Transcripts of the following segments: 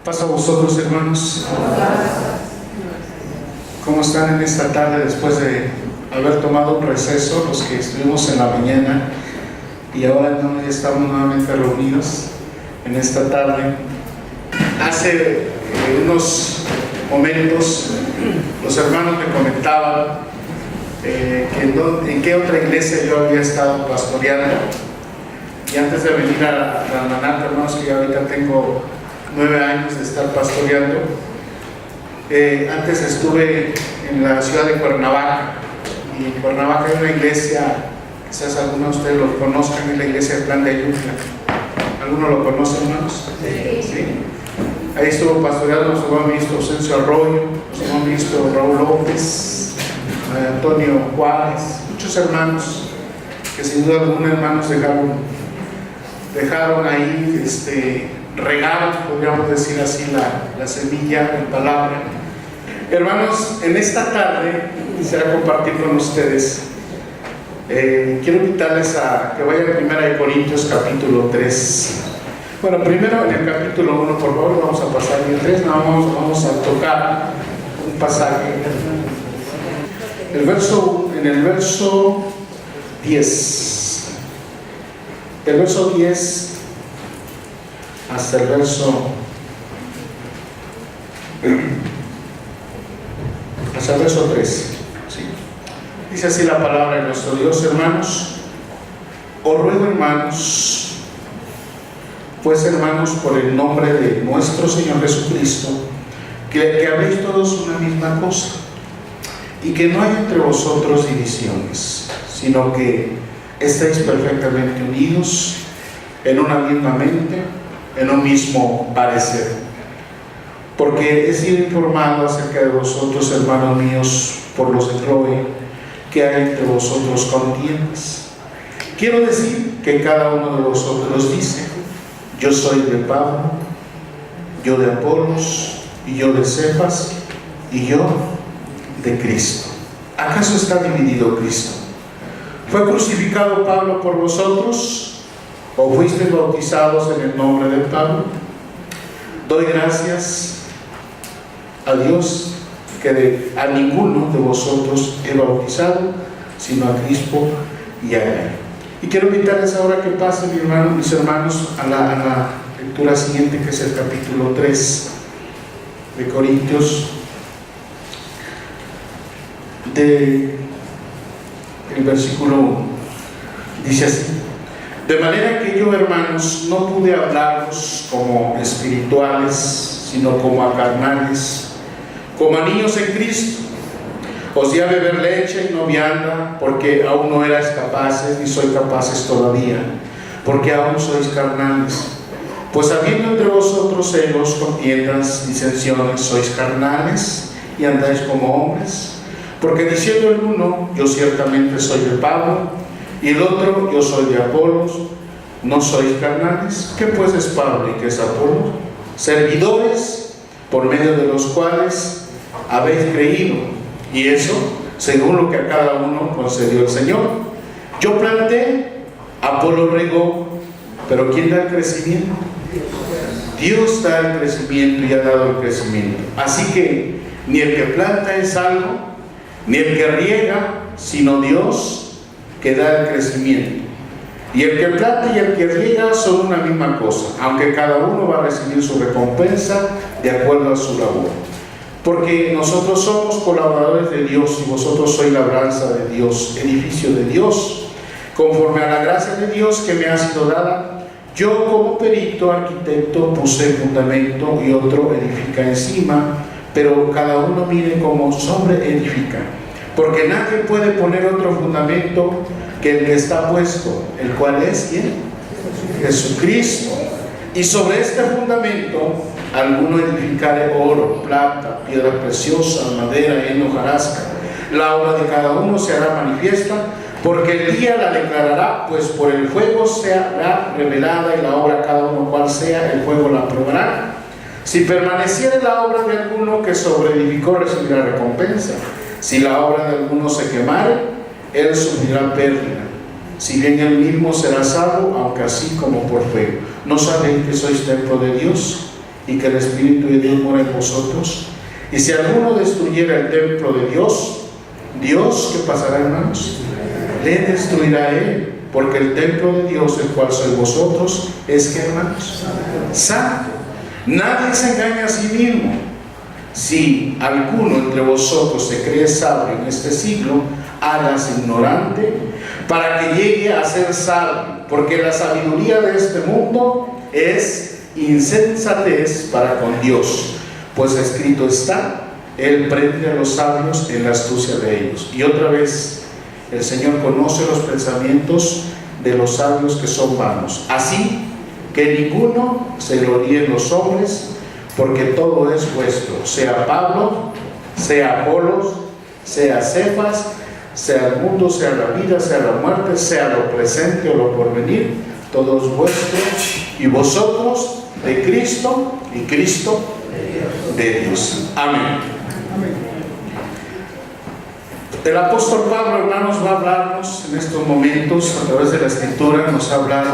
Paz a vosotros, hermanos. ¿Cómo están en esta tarde después de haber tomado un receso, los que estuvimos en la mañana y ahora no, ya estamos nuevamente reunidos en esta tarde? Hace unos momentos los hermanos me comentaban en qué otra iglesia yo había estado pastoreando, y antes de venir a Rananata, hermanos, que ya ahorita tengo 9 años de estar pastoreando, antes estuve en la ciudad de Cuernavaca, y en Cuernavaca hay una iglesia, quizás algunos de ustedes lo conozcan, es la iglesia de Plan de Ayutla. ¿Alguno lo conoce, hermanos? Sí. Ahí estuvo pastoreando nuestro buen ministro Ausencio Arroyo, nuestro buen ministro Raúl López, Antonio Juárez, muchos hermanos que sin duda alguna, hermanos, dejaron ahí, regaron, podríamos decir así, la semilla de palabra. Hermanos, en esta tarde quisiera compartir con ustedes, quiero invitarles a que vayan a 1 Corintios capítulo 3. Bueno, primero en el capítulo 1, por favor, vamos a pasar en el 3, vamos a tocar un pasaje. En el verso 10, del verso 10 hasta el verso 3, ¿sí? Dice así la palabra de nuestro Dios: hermanos, os ruego, hermanos, pues hermanos, por el nombre de nuestro Señor Jesucristo, que habéis todos una misma cosa, y que no hay entre vosotros divisiones, sino que estéis perfectamente unidos en una misma mente, en un mismo parecer. Porque he sido informado acerca de vosotros, hermanos míos, por los de Chloe, que hay entre vosotros contiendas. Quiero decir que cada uno de vosotros dice: yo soy de Pablo, yo de Apolos, y yo de Cefas, y yo de Cristo. ¿Acaso está dividido Cristo? ¿Fue crucificado Pablo por vosotros? ¿O fuisteis bautizados en el nombre de Pablo? Doy gracias a Dios que a ninguno de vosotros he bautizado, sino a Crispo y a Gayo. Y quiero invitarles ahora que pasen, mis hermanos, a la lectura siguiente, que es el capítulo 3 de Corintios, del versículo 1. Dice así: de manera que yo, hermanos, no pude hablaros como espirituales, sino como a carnales, como a niños en Cristo. Os di a beber leche y no vianda, porque aún no erais capaces, ni sois capaces todavía, porque aún sois carnales. Pues habiendo entre vosotros celos, contiendas, disensiones, sois carnales y andáis como hombres. Porque diciendo el uno: yo ciertamente soy de Pablo, y el otro: yo soy de Apolos, ¿no sois carnales? ¿Qué pues es Pablo y qué es Apolos? Servidores por medio de los cuales habéis creído, y eso según lo que a cada uno concedió el Señor. Yo planté, Apolo regó, pero ¿quién da el crecimiento? Dios da el crecimiento y ha dado el crecimiento. Así que ni el que planta es algo, ni el que riega, sino Dios que da el crecimiento. Y el que planta y el que riega son una misma cosa, aunque cada uno va a recibir su recompensa de acuerdo a su labor. Porque nosotros somos colaboradores de Dios, y vosotros sois labranza de Dios, edificio de Dios, conforme a la gracia de Dios que me ha sido dada. Yo, como perito arquitecto, puse el fundamento y otro edifica encima, pero cada uno mire cómo sobre edifica. Porque nadie puede poner otro fundamento que el que está puesto, el cual es ¿quién? Jesucristo. Y sobre este fundamento alguno edificare oro, plata, piedra preciosa, madera, heno, hojarasca. La obra de cada uno se hará manifiesta, porque el día la declarará, pues por el fuego será revelada, y la obra cada uno cual sea, el fuego la probará. Si permaneciere la obra de alguno que sobreedificó, recibirá recompensa. Si la obra de alguno se quemare, él sufrirá pérdida. Si bien él mismo será salvo, aunque así como por fuego. ¿No sabéis que sois templo de Dios y que el Espíritu de Dios mora en vosotros. Y si alguno destruyera el templo de Dios, Dios, ¿qué pasará, hermanos? Le destruirá él, porque el templo de Dios, el cual sois vosotros, es que, hermanos, santo. Nadie se engaña a sí mismo. Si alguno entre vosotros se cree sabio en este siglo, hágase ignorante para que llegue a ser sabio, porque la sabiduría de este mundo es insensatez para con Dios, pues escrito está: Él prende a los sabios en la astucia de ellos. Y otra vez, el Señor conoce los pensamientos de los sabios que son vanos. Así que ninguno se gloríe en los hombres, porque todo es vuestro, sea Pablo, sea Apolos, sea Cefas, sea el mundo, sea la vida, sea la muerte, sea lo presente o lo porvenir, todo es vuestro, y vosotros de Cristo, y Cristo de Dios. Amén. El apóstol Pablo, hermanos, va a hablarnos en estos momentos a través de la Escritura. Nos ha hablado.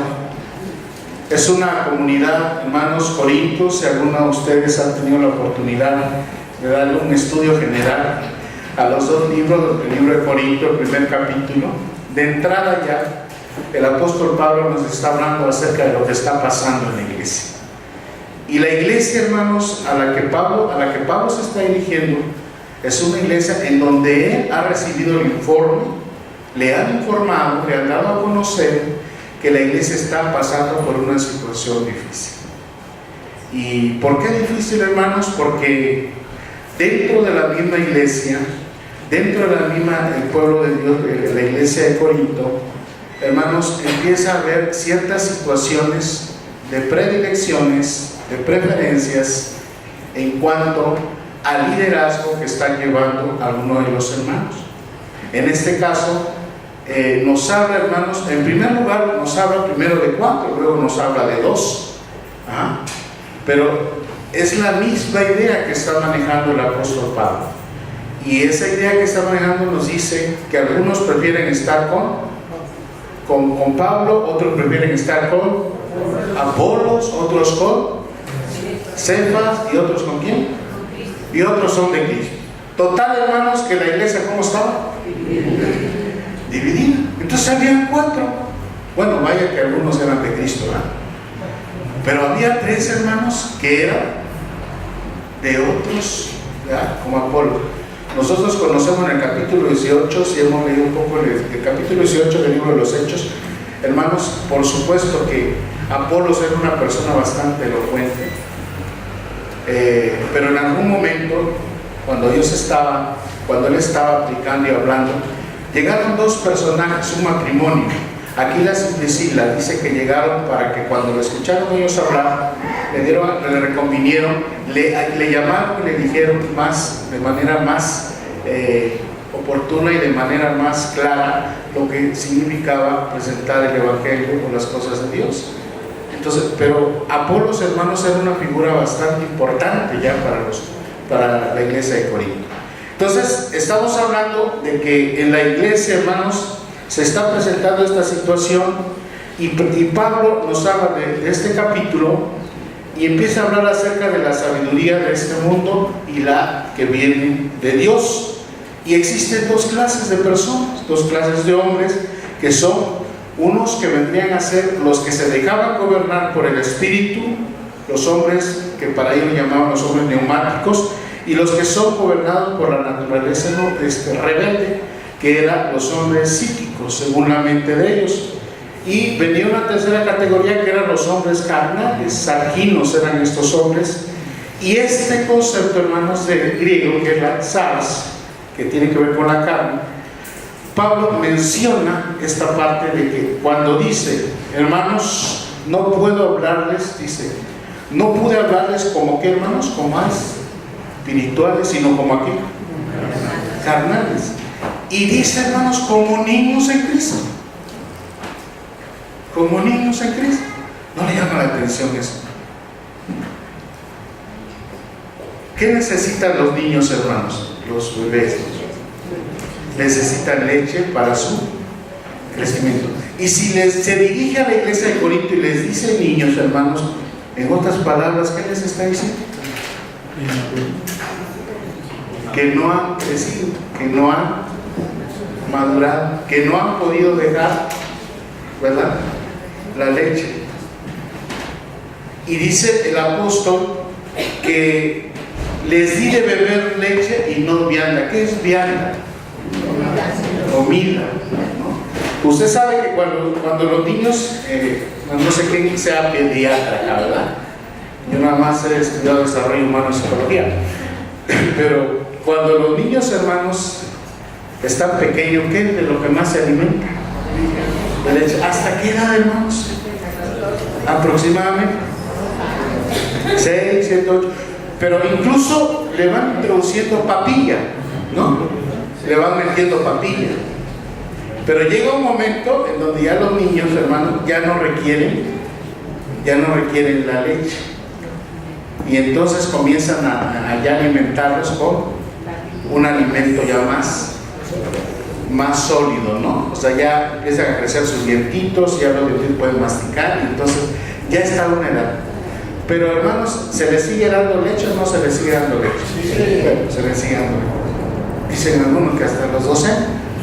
Es una comunidad, hermanos, Corintios. Si alguno de ustedes han tenido la oportunidad de darle un estudio general a los dos libros, el libro de Corintios, el primer capítulo, de entrada ya el apóstol Pablo nos está hablando acerca de lo que está pasando en la iglesia. Y la iglesia, hermanos, a la que Pablo se está dirigiendo, es una iglesia en donde él ha recibido el informe, le han informado, le han dado a conocer que la iglesia está pasando por una situación difícil. ¿Y por qué difícil, hermanos? Porque dentro de la misma iglesia, dentro de la misma el pueblo de Dios, de la iglesia de Corinto, hermanos, empieza a haber ciertas situaciones de predilecciones, de preferencias en cuanto al liderazgo que están llevando algunos de los hermanos. En este caso, nos habla, hermanos, en primer lugar nos habla primero de 4, luego nos habla de 2. Pero es la misma idea que está manejando el apóstol Pablo. Y esa idea que está manejando nos dice que algunos prefieren estar con Pablo, otros prefieren estar con Apolos, otros con Cefas, y otros con ¿quién? Y otros son de Cristo. Total, hermanos, que la iglesia, ¿cómo estaba? Dividida. Entonces habían 4. Bueno, vaya que algunos eran de Cristo, ¿verdad? Pero había 3 hermanos que eran de otros, ¿verdad? Como Apolo. Nosotros conocemos en el capítulo 18, si hemos leído un poco el capítulo 18 del libro de los Hechos, hermanos, por supuesto que Apolos era una persona bastante elocuente, pero en algún momento, cuando él estaba aplicando y hablando, llegaron 2 personajes, un matrimonio. Aquí Priscila dice que llegaron para que cuando lo escucharon ellos hablar, le reconvinieron, le llamaron y le dijeron de manera más oportuna y de manera más clara lo que significaba presentar el Evangelio con las cosas de Dios. Entonces, pero Apolos, hermanos, era una figura bastante importante ya para la iglesia de Corinto. Entonces, estamos hablando de que en la iglesia, hermanos, se está presentando esta situación y Pablo nos habla de este capítulo y empieza a hablar acerca de la sabiduría de este mundo y la que viene de Dios. Y existen 2 clases de personas, 2 clases de hombres, que son unos que vendrían a ser los que se dejaban gobernar por el Espíritu, los hombres que para ellos llamaban los hombres neumáticos, y los que son gobernados por la naturaleza rebelde, que eran los hombres psíquicos, según la mente de ellos. Y venía una tercera categoría, que eran los hombres carnales, sarginos eran estos hombres. Y este concepto, hermanos, del griego, que es la sarx, que tiene que ver con la carne, Pablo menciona esta parte de que cuando dice, hermanos, no puedo hablarles, dice, no pude hablarles como que, hermanos, como más espirituales, sino como aquí, carnales. Y dice, hermanos, como niños en Cristo. Como niños en Cristo. ¿No le llama la atención eso? ¿Qué necesitan los niños, hermanos? Los bebés necesitan leche para su crecimiento. Y si se dirige a la iglesia de Corinto y les dice niños, hermanos, En otras palabras, ¿qué les está diciendo? Que no han crecido, que no han madurado, que no han podido dejar, ¿verdad?, la leche. Y dice el apóstol que les di de beber leche y no vianda. ¿Qué es vianda? Comida, ¿no? Usted sabe que cuando los niños, no sé quién sea pediatra acá, ¿verdad? Yo nada más he estudiado desarrollo humano y psicología. Pero cuando los niños, hermanos, están pequeños, ¿qué es de lo que más se alimenta? De leche. ¿Hasta qué edad, hermanos? Aproximadamente 6, 7, 8. Pero incluso le van introduciendo papilla, ¿no? Le van metiendo papilla. Pero llega un momento en donde ya los niños, hermanos, ya no requieren la leche. Y entonces comienzan a ya alimentarlos con un alimento ya más sólido, ¿no? O sea, ya empiezan a crecer sus dientitos, ya los dientitos pueden masticar, y entonces ya está a una edad. Pero, hermanos, ¿se les sigue dando leche o no se les sigue dando leche? Sí. Bueno, se les sigue dando leche. Dicen algunos que hasta los 12.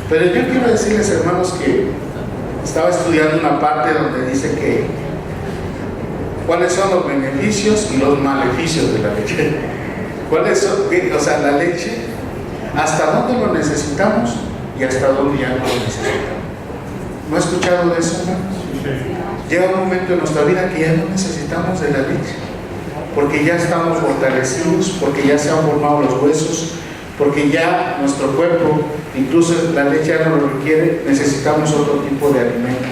Pero yo quiero decirles, hermanos, que estaba estudiando una parte donde dice que cuáles son los beneficios y los maleficios de la leche. ¿Cuáles son? O sea, la leche, ¿hasta dónde lo necesitamos y hasta dónde ya no lo necesitamos? ¿No ha escuchado de eso, hermanos? Sí. Llega un momento en nuestra vida que ya no necesitamos de la leche, porque ya estamos fortalecidos, porque ya se han formado los huesos, porque ya nuestro cuerpo, incluso la leche ya no lo requiere, necesitamos otro tipo de alimento.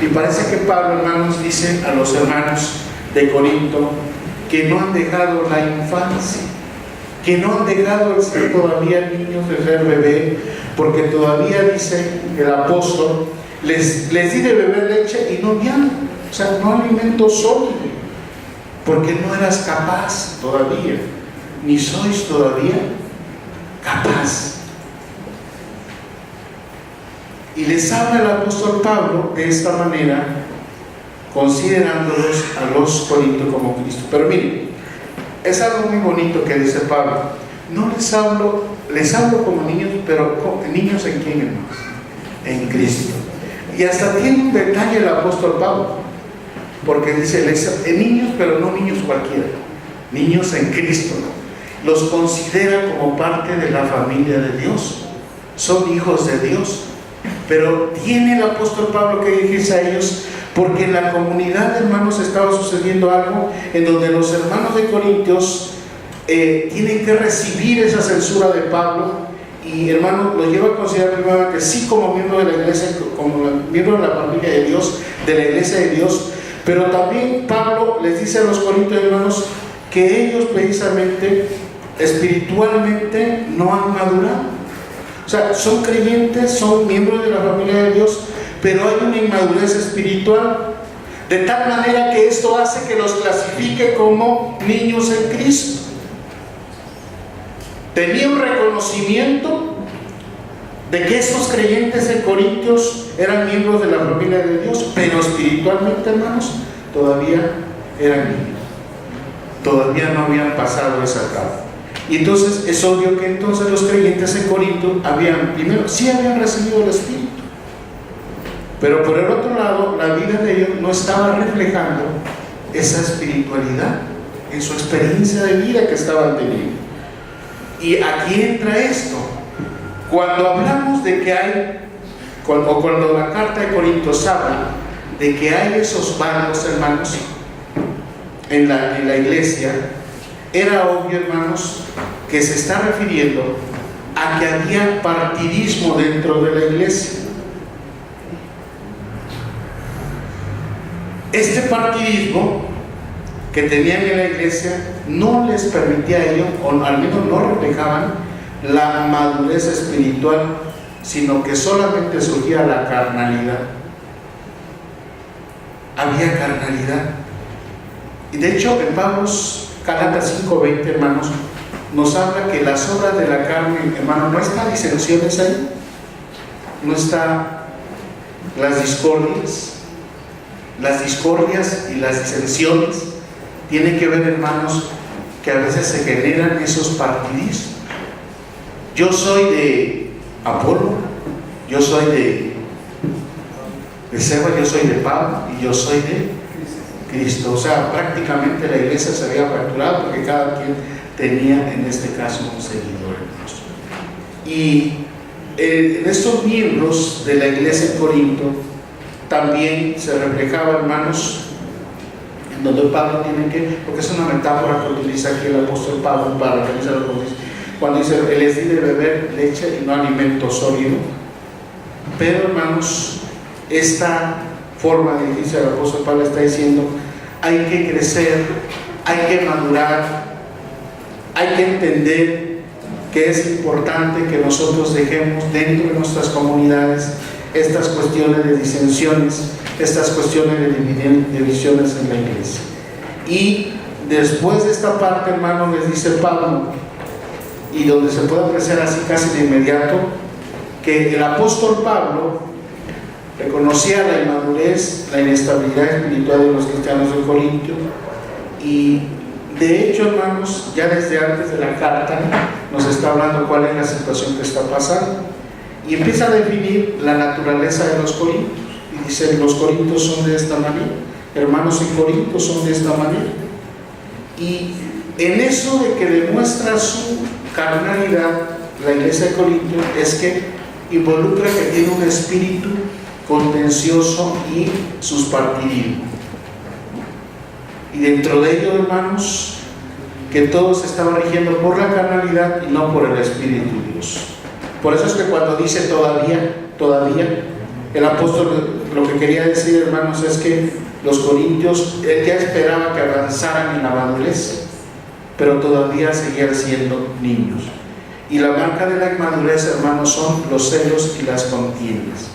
Y parece que Pablo, hermanos, dice a los hermanos de Corinto que no han dejado la infancia, que no han dejado el ser todavía niños, de ser bebé, porque todavía dice el apóstol, les di de beber leche y no vianda, o sea, no alimento sólido, porque no eras capaz todavía, ni sois todavía capaz. Y les habla el apóstol Pablo de esta manera, considerándolos a los corintios como Cristo. Pero miren, es algo muy bonito que dice Pablo. No les hablo como niños, pero niños ¿en quién, hermanos? En Cristo. Y hasta tiene un detalle el apóstol Pablo, porque dice niños, pero no niños cualquiera, niños en Cristo. Los considera como parte de la familia de Dios, son hijos de Dios. Pero tiene el apóstol Pablo que dirigirse a ellos, porque en la comunidad, hermanos, estaba sucediendo algo en donde los hermanos de Corintios tienen que recibir esa censura de Pablo, y, hermanos, lo lleva a considerar primero que sí, como miembro de la iglesia, como miembro de la familia de Dios, de la iglesia de Dios. Pero también Pablo les dice a los corintios, hermanos, que ellos precisamente espiritualmente no han madurado. O sea, son creyentes, son miembros de la familia de Dios, pero hay una inmadurez espiritual, de tal manera que esto hace que los clasifique como niños en Cristo. Tenía un reconocimiento de que estos creyentes en Corintios eran miembros de la familia de Dios, pero espiritualmente, hermanos, todavía eran niños, todavía no habían pasado esa etapa. Y entonces es obvio que entonces los creyentes en Corinto primero sí habían recibido el Espíritu, pero por el otro lado la vida de ellos no estaba reflejando esa espiritualidad en su experiencia de vida que estaban teniendo. Y aquí entra esto. Cuando hablamos de que hay, cuando la carta de Corintios habla de que hay esos bandos, hermanos, en la iglesia, era obvio, hermanos, que se está refiriendo a que había partidismo dentro de la iglesia. Este partidismo que tenían en la iglesia no les permitía a ellos, o al menos no reflejaban la madurez espiritual, sino que solamente surgía la carnalidad. Había carnalidad. Y de hecho en Gálatas 5:20, hermanos, nos habla que las obras de la carne, hermano, no están disensiones ahí, no está las discordias y las disensiones, tiene que ver, hermanos, que a veces se generan esos partidismos. Yo soy de Apolo, yo soy de Seba, yo soy de Pablo y yo soy de Cristo. O sea, prácticamente la iglesia se había fracturado porque cada quien tenía en este caso un seguidor, hermanos. Y en estos miembros de la iglesia en Corinto también se reflejaba, hermanos, en donde Pablo tiene que, porque es una metáfora que utiliza aquí el apóstol Pablo para realizar lo que dice, cuando dice, les di de beber leche y no alimento sólido. Pero, hermanos, esta forma de dice el apóstol Pablo está diciendo, hay que crecer, hay que madurar, hay que entender que es importante que nosotros dejemos dentro de nuestras comunidades estas cuestiones de disensiones, estas cuestiones de divisiones en la iglesia. Y después de esta parte, hermano, les dice Pablo, y donde se puede apreciar así casi de inmediato, que el apóstol Pablo reconocía la inmadurez, la inestabilidad espiritual de los cristianos de Corinto, y de hecho, hermanos, ya desde antes de la carta nos está hablando cuál es la situación que está pasando, y empieza a definir la naturaleza de los corintios, y dice, los corintios son de esta manera, hermanos en Corinto son de esta manera, y en eso de que demuestra su carnalidad, la iglesia de Corinto, es que involucra que tiene un espíritu contencioso y sus partidismos. Y dentro de ello, hermanos, que todo se estaba rigiendo por la carnalidad y no por el Espíritu de Dios. Por eso es que cuando dice todavía, el apóstol lo que quería decir, hermanos, es que los corintios, él ya esperaba que avanzaran en la madurez, pero todavía seguían siendo niños. Y la marca de la inmadurez, hermanos, son los celos y las contiendas.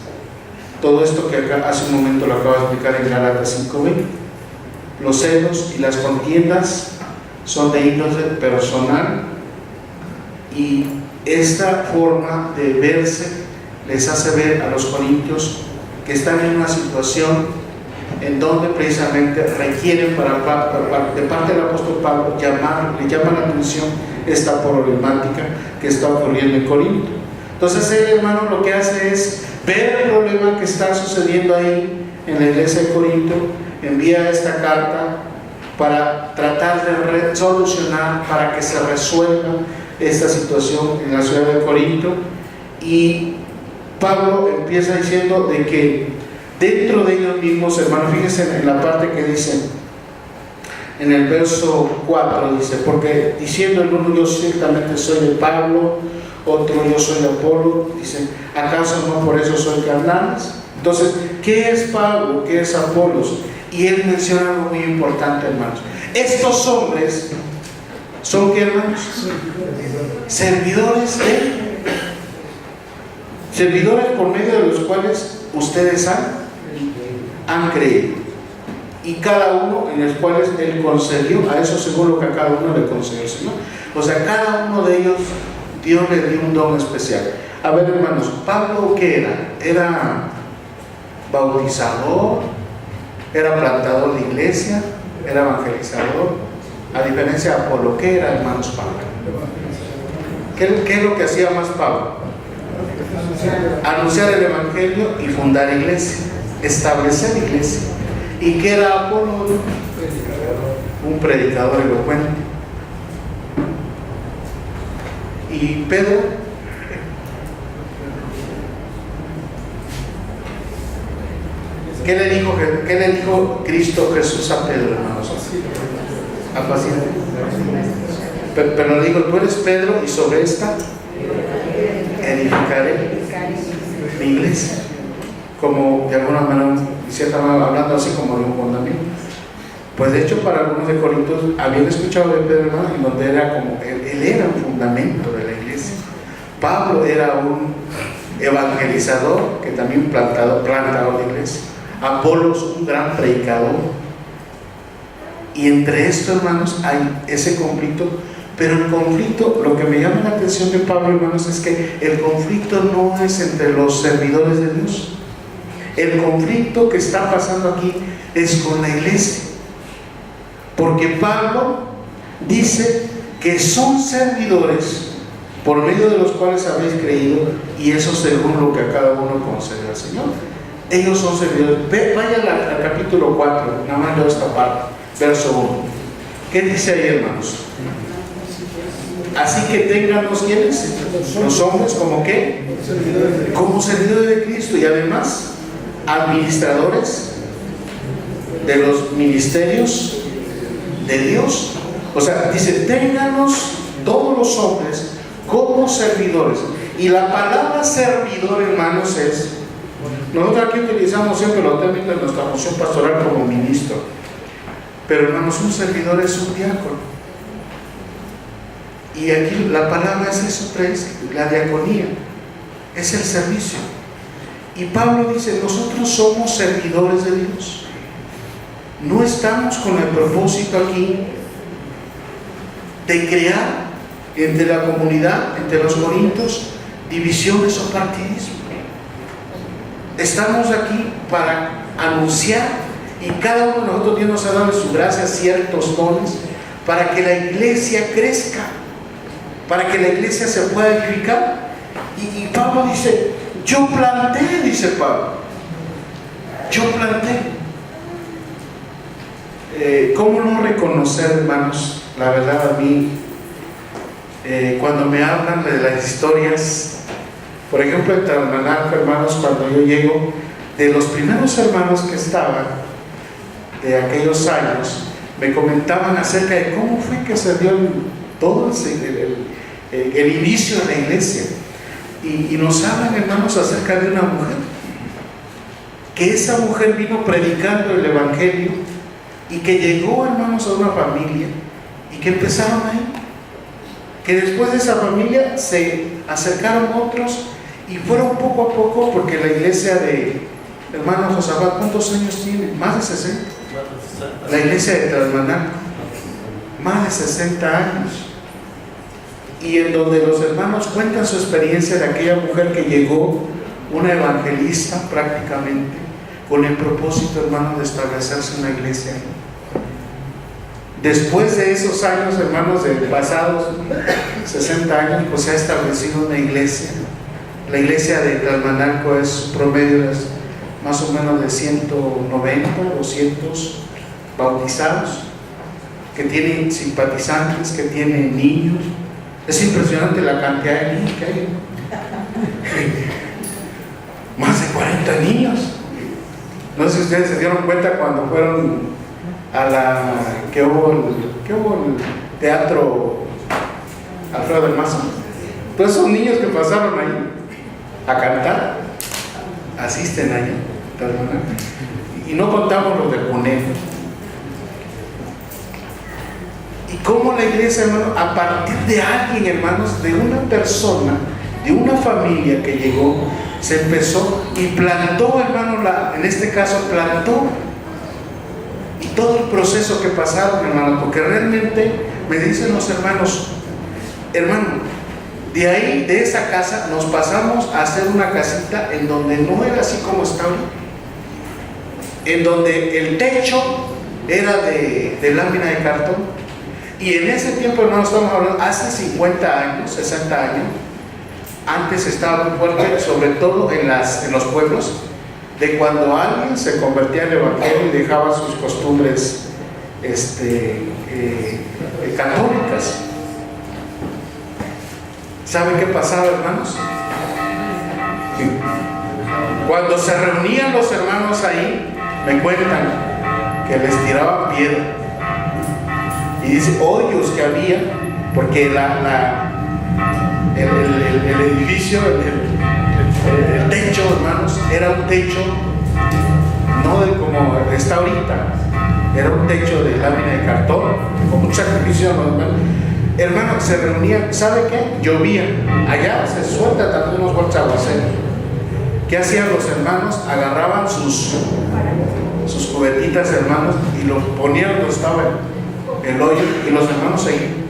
Todo esto que acá hace un momento lo acabo de explicar en Gálatas 5:20. Los celos y las contiendas son de índole personal, y esta forma de verse les hace ver a los corintios que están en una situación en donde precisamente requieren de parte del apóstol Pablo le llama la atención esta problemática que está ocurriendo en Corinto. Entonces él, hermano, lo que hace es ver el problema que está sucediendo ahí en la iglesia de Corinto, envía esta carta para tratar de solucionar, para que se resuelva esta situación en la ciudad de Corinto. Y Pablo empieza diciendo de que dentro de ellos mismos, hermanos, fíjense en la parte que dice en el verso 4, dice, porque diciendo el uno, yo ciertamente soy de Pablo, otro, yo soy de Apolo, dice, ¿acaso no por eso soy carnales? Entonces, ¿qué es Pablo? ¿Qué es Apolos? Y él menciona algo muy importante, hermanos. Estos hombres son, ¿qué, hermanos? Servidores por medio de los cuales ustedes han creído, y cada uno en los cuales él concedió, a eso según lo que a cada uno le concedió el Señor. O sea, cada uno de ellos Dios le dio un don especial. A ver, hermanos, Pablo, ¿qué era? Era bautizador, era plantador de iglesia, era evangelizador. A diferencia de Apolo, ¿qué era, hermanos, Pablo? ¿Qué es lo que hacía más Pablo? Anunciar el evangelio y fundar iglesia, establecer iglesia. ¿Y qué era Apolo? Un predicador elocuente. ¿Y Pedro? ¿Qué le dijo Cristo Jesús a Pedro, hermanos? Apaciente. Pero le digo, tú eres Pedro, y sobre esta edificaré mi iglesia. Como de alguna manera, hablando así como de un fundamento. Pues de hecho, para algunos de Corintios habían escuchado de Pedro, hermano, en donde era como él era un fundamento de la iglesia. Pablo era un evangelizador que también plantador de iglesia. Apolos, un gran predicador. Y entre esto, hermanos, hay ese conflicto. Pero el conflicto, lo que me llama la atención de Pablo, hermanos, es que el conflicto no es entre los servidores de Dios. El conflicto que está pasando aquí es con la iglesia. Porque Pablo dice que son servidores por medio de los cuales habéis creído, y eso según lo que a cada uno concede al Señor. Ellos son servidores. Vaya al capítulo 4, nada más leo esta parte, verso 1. ¿Qué dice ahí, hermanos? Así que tengan los quienes, los hombres, ¿como qué? Como servidores de Cristo, y además administradores de los ministerios de Dios. O sea, dice, ténganlos todos los hombres como servidores. Y la palabra servidor, hermanos, es, nosotros aquí utilizamos siempre los términos de nuestra función pastoral como ministro, pero hermanos, un servidor es un diácono. Y aquí la palabra es eso, la diaconía, es el servicio. Y Pablo dice, nosotros somos servidores de Dios. No estamos con el propósito aquí de crear entre la comunidad, entre los corintios, divisiones o partidismo. Estamos aquí para anunciar, y cada uno de nosotros, Dios nos ha dado en su gracia ciertos dones para que la iglesia crezca, para que la iglesia se pueda edificar. Y Pablo dice, yo planté, dice Pablo, yo planté. ¿Cómo no reconocer, hermanos? La verdad, a mí, cuando me hablan de las historias, por ejemplo, en Tabernáculo, hermanos, cuando yo llego, de los primeros hermanos que estaban de aquellos años, me comentaban acerca de cómo fue que se dio todo el inicio de la iglesia. Y nos hablan, hermanos, acerca de una mujer, que esa mujer vino predicando el evangelio y que llegó, hermanos, a una familia y que empezaron ahí, que después de esa familia se acercaron otros y fueron poco a poco, porque la iglesia de hermano Josafat, ¿cuántos años tiene? Más de 60. La iglesia de Tabernáculo, más de 60 años. Y en donde los hermanos cuentan su experiencia de aquella mujer que llegó, una evangelista prácticamente, con el propósito, hermanos, de establecerse una iglesia. Después de esos años, hermanos, de pasados 60 años, pues se ha establecido una iglesia. La iglesia de Tabernáculo es un promedio de más o menos de 190, 200 bautizados, que tienen simpatizantes, que tienen niños. Es impresionante la cantidad de niños que hay. Más de 40 niños. No sé si ustedes se dieron cuenta cuando fueron a que hubo el teatro Alfredo del Mazo. Todos esos niños que pasaron ahí a cantar asisten ahí, y no contamos los de Cuneo. Y cómo la iglesia, hermano, a partir de alguien, hermanos, de una persona, de una familia que llegó, se empezó y plantó, hermano, en este caso plantó, y todo el proceso que pasaron, hermano, porque realmente me dicen los hermanos, hermano, de ahí, de esa casa, nos pasamos a hacer una casita en donde no era así como está ahorita, en donde el techo era de lámina de cartón. Y en ese tiempo, hermanos, estamos hablando hace 50 años, 60 años, antes estaba muy fuerte, sobre todo en los pueblos, de cuando alguien se convertía en el evangelio y dejaba sus costumbres católicas. ¿Saben qué pasaba, hermanos? Cuando se reunían los hermanos ahí, me cuentan que les tiraban piedra. Y dice, hoyos que había, porque el edificio, el techo, hermanos, era un techo no de como está ahorita, era un techo de lámina de cartón, con mucho sacrificio, hermanos, se reunían, ¿sabe qué? Llovía, allá se suelta también unos fuertes aguaceros. ¿Qué hacían los hermanos? Agarraban sus cubetitas, hermanos, y los ponían donde estaba el hoyo, y los hermanos seguían.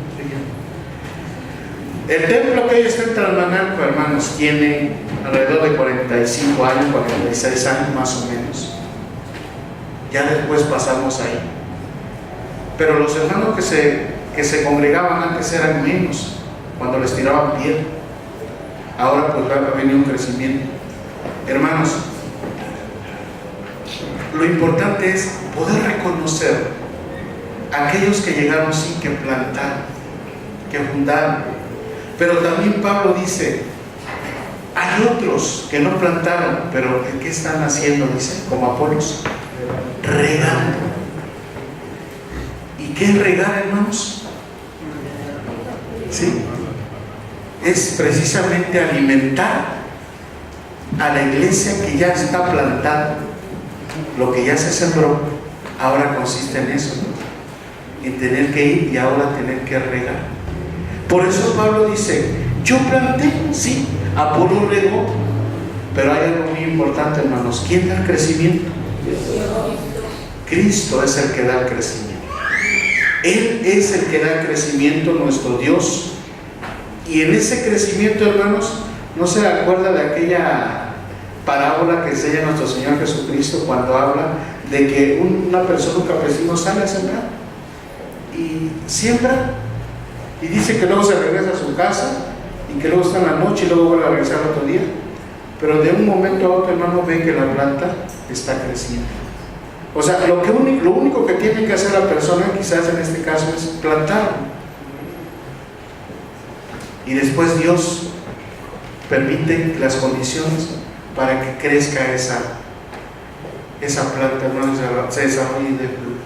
El templo que hoy está en Tabernáculo, hermanos, tiene alrededor de 45 años, 46 años más o menos. Ya después pasamos ahí. Pero los hermanos que se congregaban antes eran menos cuando les tiraban piedra. Ahora pues va a venir un crecimiento. Hermanos, lo importante es poder reconocer a aquellos que llegaron sin que plantaron, que fundaron. Pero también Pablo dice, hay otros que no plantaron, pero ¿qué están haciendo? Dice, como Apolos, regando. ¿Y qué es regar, hermanos? ¿Sí? Es precisamente alimentar a la iglesia que ya está plantada. Lo que ya se sembró, ahora consiste en eso, ¿no? En tener que ir y ahora tener que regar. Por eso Pablo dice, yo planté, sí, Apolo regó, pero hay algo muy importante, hermanos. ¿Quién da el crecimiento? Cristo es el que da el crecimiento. Él es el que da el crecimiento, nuestro Dios. Y en ese crecimiento, hermanos, ¿no se acuerda de aquella parábola que enseña nuestro Señor Jesucristo cuando habla de que una persona, un campesino, sale a sembrar y siembra y dice que luego se regresa a su casa y que luego está en la noche y luego vuelve a regresar otro día? Pero de un momento a otro, hermano, ve que la planta está creciendo. O sea, lo único que tiene que hacer la persona, quizás en este caso, es plantar. Y después Dios permite las condiciones para que crezca esa planta, hermanos, se desarrolle de fruto.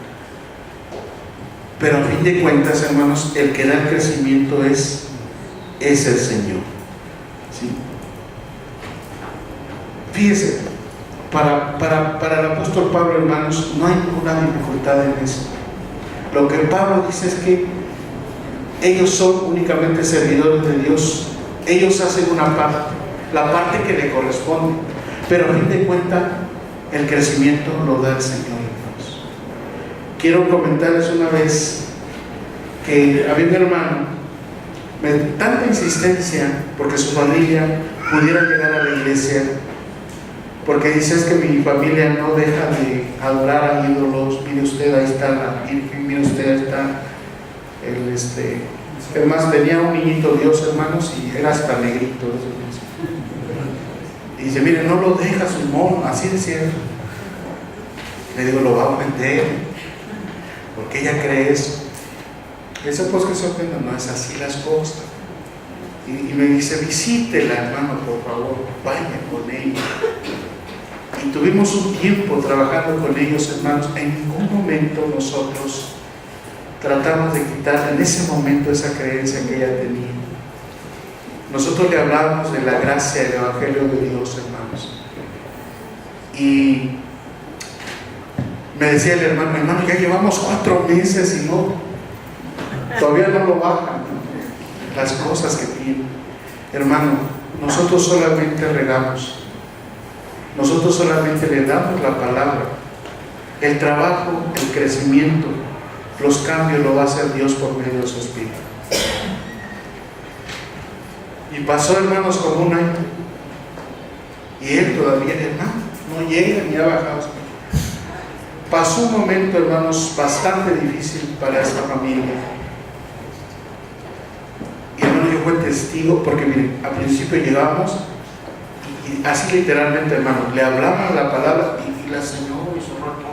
Pero a fin de cuentas, hermanos, el que da el crecimiento es el Señor. ¿Sí? Fíjese, para el apóstol Pablo, hermanos, no hay ninguna dificultad en eso. Lo que Pablo dice es que ellos son únicamente servidores de Dios. Ellos hacen una parte, la parte que le corresponde, pero a fin de cuentas el crecimiento lo da el Señor, hermanos. Quiero comentarles una vez que había un hermano, tanta insistencia porque su familia pudiera llegar a la iglesia, porque dice, es que mi familia no deja de adorar a ídolos. Mire usted, ahí está la Virgen, mire usted, ahí está además tenía un niñito Dios, hermanos, y era hasta negrito. Y dice, mire, no lo deja su mono, así decía. Le digo, lo va a ofender, porque ella cree eso. Eso pues que se ofenda, no es así las cosas. Y me dice, visítela, hermano, por favor, vaya con ella. Y tuvimos un tiempo trabajando con ellos, hermanos. En ningún momento nosotros tratamos de quitarle en ese momento esa creencia que ella tenía. Nosotros le hablábamos de la gracia del Evangelio de Dios, hermanos. Y me decía el hermano, ya llevamos 4 meses y todavía no lo bajan, las cosas que tienen. Hermano, nosotros solamente regamos. Nosotros solamente le damos la palabra. El trabajo, el crecimiento, los cambios lo va a hacer Dios por medio de su Espíritu. Y pasó, hermanos, como un año. Y él todavía, hermano, no llega ni ha bajado. Pasó un momento, hermanos, bastante difícil para esta familia. Y hermano, yo fui testigo porque, miren, al principio llegamos y así literalmente, hermano, le hablamos la palabra y la señora y su hermano,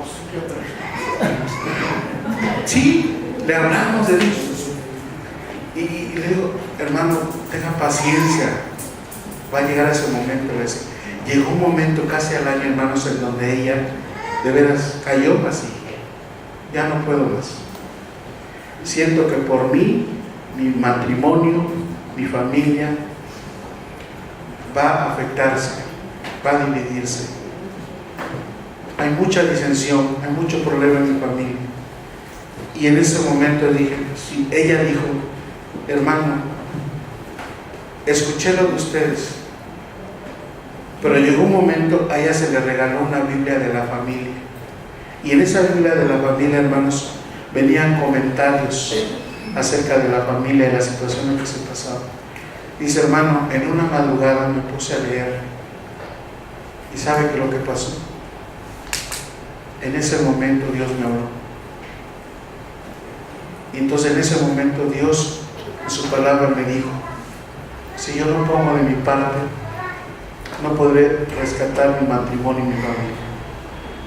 sí, le hablamos de Dios. Y le digo, hermano, tenga paciencia, va a llegar ese momento. Llegó un momento casi al año, hermanos, en donde ella de veras cayó así. Ya no puedo más. Siento que por mí, mi matrimonio, mi familia va a afectarse, va a dividirse. Hay mucha disensión, hay mucho problema en mi familia. Y en ese momento dije, sí, ella dijo, hermano, escuché lo de ustedes, pero llegó un momento, a ella se le regaló una Biblia de la familia, y en esa Biblia de la familia, hermanos, venían comentarios acerca de la familia y la situación en que se pasaba. Dice, hermano, en una madrugada me puse a leer, y ¿sabe qué es lo que pasó? En ese momento Dios me habló. Y entonces en ese momento Dios en su palabra me dijo: si yo no pongo de mi parte, no podré rescatar mi matrimonio y mi familia.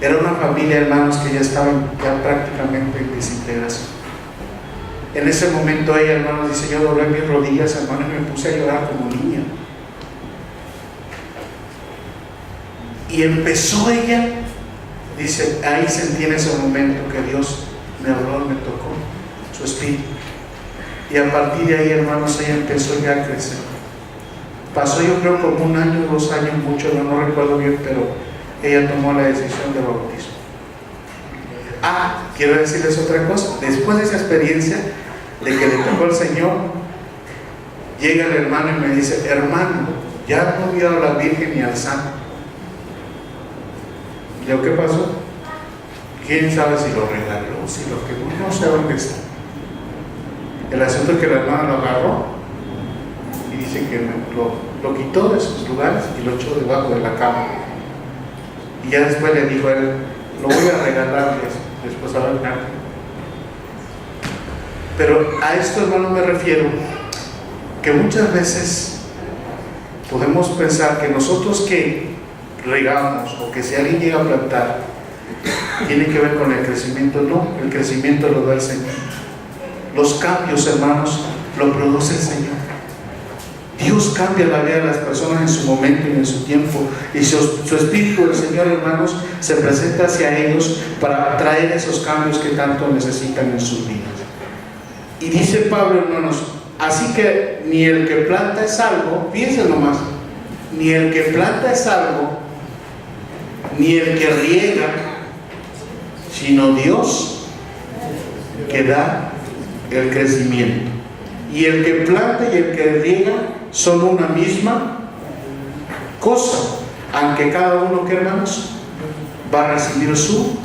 Era una familia, hermanos, que ya estaban ya prácticamente en desintegración. En ese momento ella, hermanos, dice: yo doblé mis rodillas, hermanos, y me puse a llorar como niña. Y empezó ella, dice, ahí sentí en ese momento que Dios me habló, me tocó su espíritu. Y a partir de ahí, hermanos, ella empezó ya a crecer. Pasó, yo creo, como 1 año, 2 años, mucho, no recuerdo bien, pero ella tomó la decisión de bautismo. Quiero decirles otra cosa. Después de esa experiencia de que le tocó el Señor, llega el hermano y me dice: hermano, ya no vio a la Virgen ni al Santo. Y yo: ¿qué pasó? ¿Quién sabe si lo regaló, si lo quemó? No sé dónde está. El asunto es que la hermana lo agarró y dice que lo quitó de sus lugares y lo echó debajo de la cama. Y ya después le dijo a él: lo voy a regalar después a la carta. Pero a esto, hermano, me refiero que muchas veces podemos pensar que nosotros que regamos, o que si alguien llega a plantar, tiene que ver con el crecimiento. No, el crecimiento lo da el Señor. Los cambios, hermanos, lo produce el Señor. Dios cambia la vida de las personas en su momento y en su tiempo, y su Espíritu del Señor, hermanos, se presenta hacia ellos para traer esos cambios que tanto necesitan en sus vidas. Y dice Pablo, hermanos: así que ni el que planta es algo, fíjense nomás, ni el que planta es algo, ni el que riega, sino Dios que da el crecimiento. Y el que planta y el que riega son una misma cosa, aunque cada uno, que hermanos, va a recibir su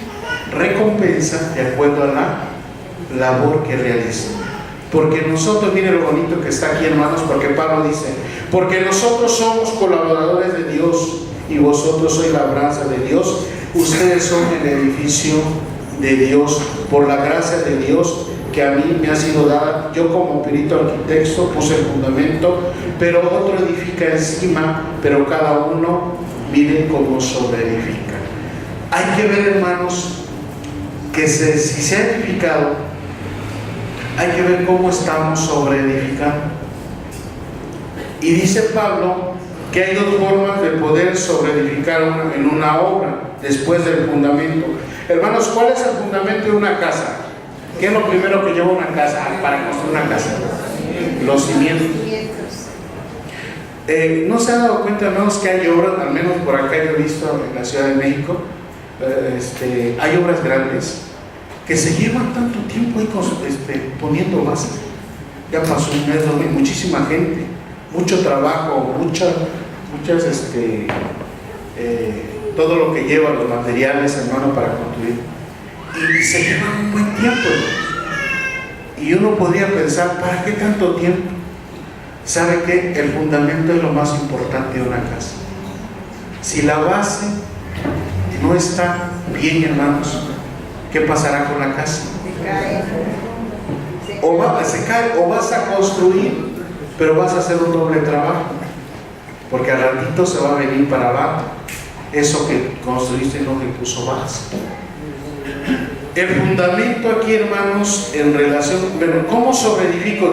recompensa de acuerdo a la labor que realiza. Porque nosotros, miren lo bonito que está aquí, hermanos, porque Pablo dice: porque nosotros somos colaboradores de Dios y vosotros sois labranza de Dios, ustedes son el edificio de Dios, por la gracia de Dios que a mí me ha sido dada. Yo, como perito arquitecto, puse el fundamento, pero otro edifica encima, pero cada uno mire cómo sobreedifica. Hay que ver, hermanos, que si se ha edificado, hay que ver cómo estamos sobreedificando. Y dice Pablo que hay 2 formas de poder sobreedificar en una obra después del fundamento. Hermanos, ¿cuál es el fundamento de una casa? ¿Qué es lo primero que lleva una casa para construir una casa? Los cimientos. ¿No se han dado cuenta, hermanos, que hay obras, al menos por acá yo he visto en la Ciudad de México, hay obras grandes que se llevan tanto tiempo ahí poniendo bases? Ya pasó un mes, muchísima gente, mucho trabajo, todo lo que lleva los materiales, hermano, para construir. Y se lleva un buen tiempo, hermanos. Y uno podría pensar: ¿para qué tanto tiempo? ¿Sabe qué? El fundamento es lo más importante de una casa. Si la base no está bien, hermanos, ¿qué pasará con la casa? Se cae, o vas a construir, pero vas a hacer un doble trabajo, porque al ratito se va a venir para abajo eso que construiste no le puso base. El fundamento aquí, hermanos, en relación, bueno, ¿cómo sobreedifico?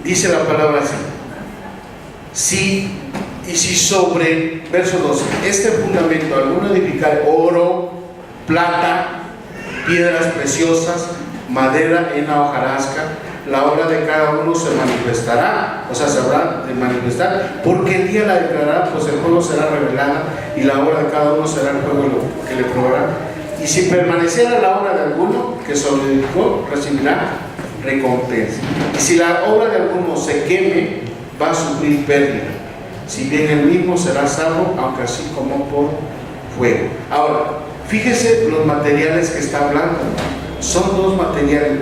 Dice la palabra así: si sobre, verso 12, este fundamento alguno edificar oro, plata, piedras preciosas, madera, hena, hojarasca, la obra de cada uno se manifestará, o sea, se habrá de manifestar, porque el día la declarará, pues el fuego será revelada, y la obra de cada uno será el fuego que le probará. Y si permaneciera la obra de alguno que sobreedificó, recibirá recompensa. Y si la obra de alguno se queme, va a sufrir pérdida. Si bien el mismo será salvo, aunque así como por fuego. Ahora, fíjese los materiales que está hablando. Son 2 materiales.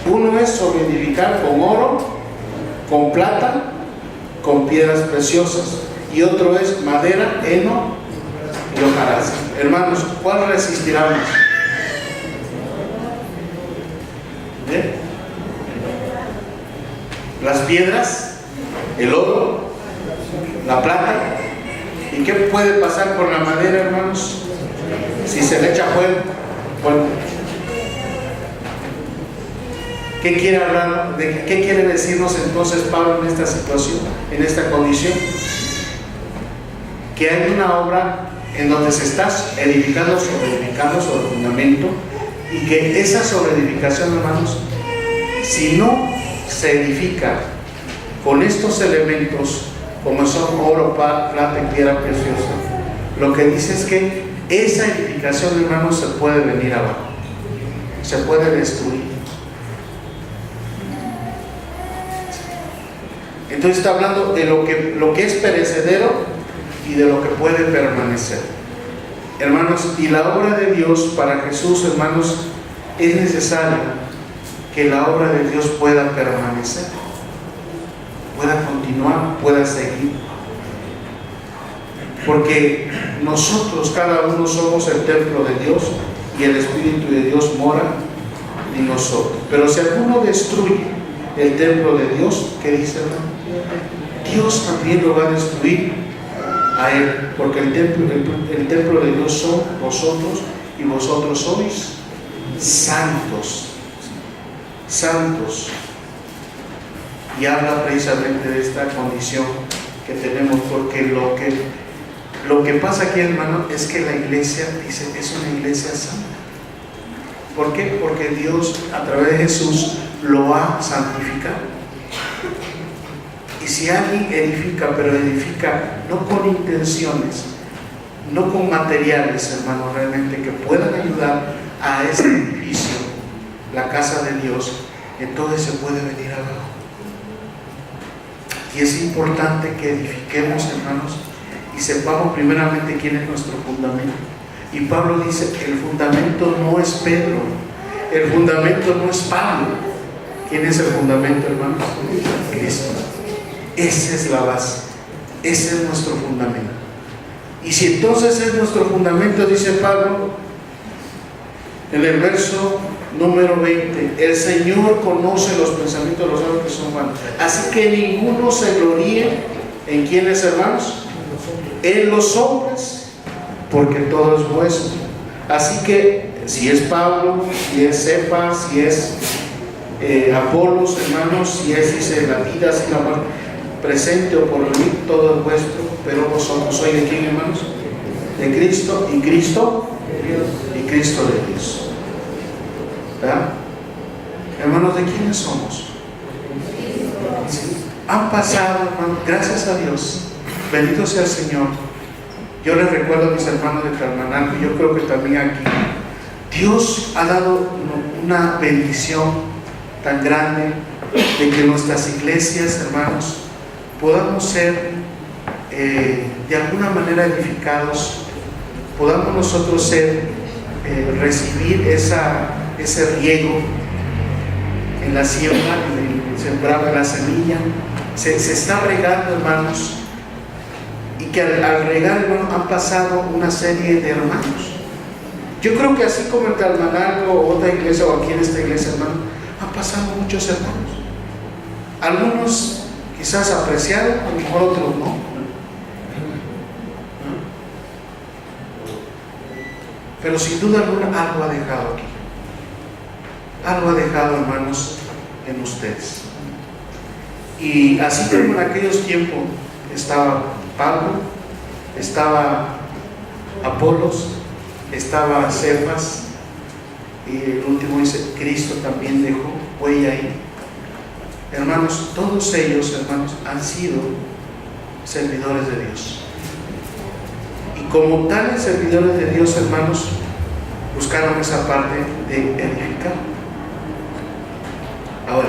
Uno es sobreedificar con oro, con plata, con piedras preciosas. Y otro es madera, heno y hojarasca. Hermanos, ¿cuál resistirá más? ¿Bien? las piedras, el oro, la plata. ¿Y qué puede pasar con la madera, hermanos? Si se le echa fuego. Bueno, ¿qué quiere hablar? ¿Qué quiere decirnos entonces Pablo en esta situación, en esta condición? Que hay una obra en donde se está edificando sobre el fundamento, y que esa sobreedificación, hermanos, si no se edifica con estos elementos, como son oro, plata y piedra preciosa, lo que dice es que esa edificación, hermanos, se puede venir abajo, se puede destruir. Entonces está hablando de lo que es perecedero y de lo que puede permanecer, hermanos. Y la obra de Dios para Jesús, hermanos, es necesario que la obra de Dios pueda permanecer, pueda continuar, pueda seguir, porque nosotros, cada uno, somos el templo de Dios y el Espíritu de Dios mora en nosotros. Pero si alguno destruye el templo de Dios, ¿qué dice, hermano? Dios también lo va a destruir a él, porque el templo de Dios son vosotros, y vosotros sois santos. Santos. Y habla precisamente de esta condición que tenemos, porque lo que pasa aquí, hermano, es que la iglesia, dice, es una iglesia santa. ¿Por qué? Porque Dios, a través de Jesús, lo ha santificado. Y si alguien edifica, pero edifica no con intenciones, no con materiales, hermano, realmente que puedan ayudar a ese edificio, la casa de Dios, entonces se puede venir abajo. Y es importante que edifiquemos, hermanos, y sepamos primeramente quién es nuestro fundamento. Y Pablo dice que el fundamento no es Pedro, el fundamento no es Pablo. ¿Quién es el fundamento, hermanos? Cristo. Esa es la base, ese es nuestro fundamento. Y si entonces es nuestro fundamento, dice Pablo en el verso número 20, el Señor conoce los pensamientos de los hombres que son malos, así que ninguno se gloríe en quiénes, hermanos, en los hombres, porque todo es vuestro. Así que si es Pablo, si es Cefas, si es Apolos, hermanos, si es, dice, la vida, si la muerte, presente o por venir, todo es vuestro, pero vosotros sois de quién, hermanos? De Cristo, y Cristo de Dios. ¿Verdad? Hermanos, ¿de quiénes somos? ¿Sí? Han pasado, hermanos, gracias a Dios, bendito sea el Señor. Yo les recuerdo a mis hermanos de Tlalmanalco, y yo creo que también aquí, Dios ha dado una bendición tan grande de que nuestras iglesias, hermanos, podamos ser de alguna manera edificados, podamos nosotros recibir ese riego en la siembra, en el sembrado de la semilla. Se está regando, hermanos, y que al regar, hermanos, han pasado una serie de hermanos. Yo creo que así como en Tlalmanalco o otra iglesia, o aquí en esta iglesia, hermano, han pasado muchos hermanos. Algunos quizás apreciados, a lo mejor otros no. Pero sin duda alguna algo ha dejado aquí. Algo ha dejado, hermanos, en ustedes. Y así como en aquellos tiempos estaba Pablo, estaba Apolos, estaba Cefas, y el último dice, Cristo también dejó huella ahí. Hermanos, todos ellos, hermanos, han sido servidores de Dios. Y como tales servidores de Dios, hermanos, buscaron esa parte de edificar. Ahora,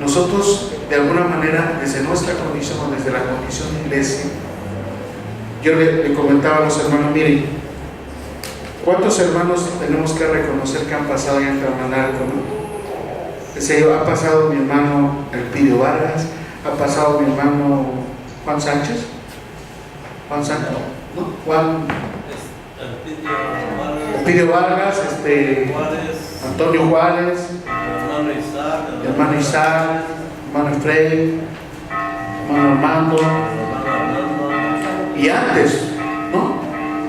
nosotros, de alguna manera, desde nuestra condición o desde la condición de iglesia, yo le comentaba a los hermanos, miren, ¿cuántos hermanos tenemos que reconocer que han pasado ya en Tlalmanalco, no? Ha pasado mi hermano Elpidio Vargas, ha pasado mi hermano Juan Sánchez, ¿no? Elpidio Vargas, Antonio Juárez, hermano Isaac, hermano Freddy, hermano Armando, y antes, ¿no?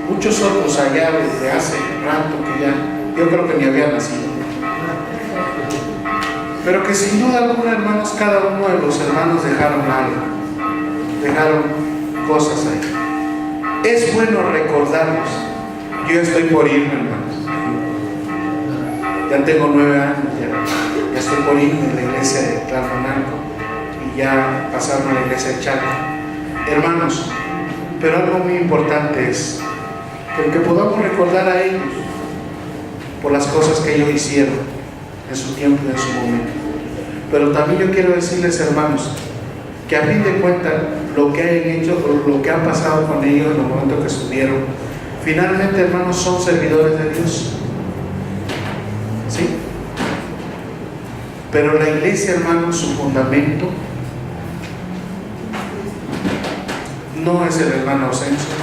Muchos otros allá desde hace rato que ya, yo creo que ni habían nacido. Pero que sin duda alguna, hermanos, cada uno de los hermanos dejaron algo, dejaron cosas ahí. Es bueno recordarlos. Yo estoy por irme, hermanos. Ya tengo 9 años, ya estoy por irme de la iglesia de Tlalpanalco y ya pasarme a la iglesia de Chaco. Hermanos, pero algo muy importante es que podamos recordar a ellos por las cosas que ellos hicieron en su tiempo y en su momento. Pero también yo quiero decirles, hermanos, que a fin de cuentas lo que han hecho, lo que ha pasado con ellos en los momentos que estuvieron, finalmente, hermanos, son servidores de Dios. ¿Sí? Pero la iglesia, hermanos, su fundamento no es el hermano Osencio,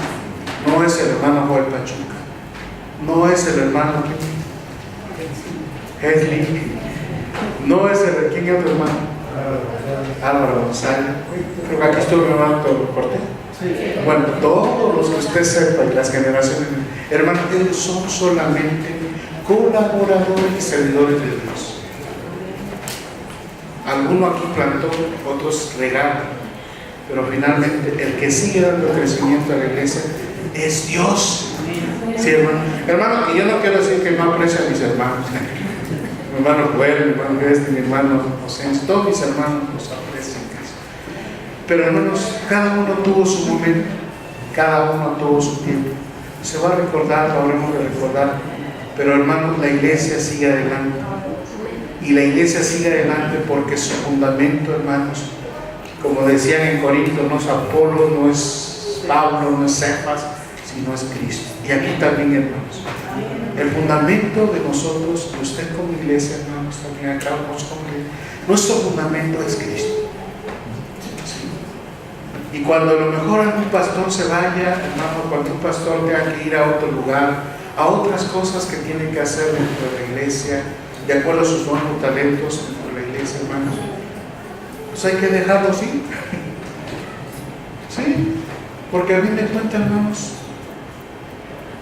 no es el hermano Joel Pachuca, no es el hermano Hesley, no es el... ¿Quién es otro hermano? Álvaro González. Creo que aquí estuvo mi hermano Cortés. Bueno, todos los que usted sepa y las generaciones, hermanos, ellos son solamente colaboradores y servidores de Dios. Alguno aquí plantó, otros regaron, pero finalmente el que sigue dando crecimiento a la iglesia es Dios. Sí, hermano. Hermano, y yo no quiero decir que no aprecio a mis hermanos. Mi hermano Joel, mi hermano mi hermano José, todos mis hermanos los aprecian casi. Pero hermanos, cada uno tuvo su momento, cada uno tuvo su tiempo. Se va a recordar, lo habremos de recordar, pero hermanos, la iglesia sigue adelante. Y la iglesia sigue adelante porque su fundamento, hermanos, como decían en Corinto, no es Apolo, no es Pablo, no es Cefas, sino es Cristo. Y aquí también, hermanos, el fundamento de nosotros, de usted como iglesia, hermanos, también acá como iglesia, nuestro fundamento es Cristo. ¿Sí? Y cuando a lo mejor algún pastor se vaya, hermano, cuando un pastor tenga que ir a otro lugar, a otras cosas que tiene que hacer dentro de la iglesia, de acuerdo a sus dones y talentos dentro de la iglesia, hermanos, pues hay que dejarlos ir. ¿Sí? Porque a mí me cuenta, hermanos,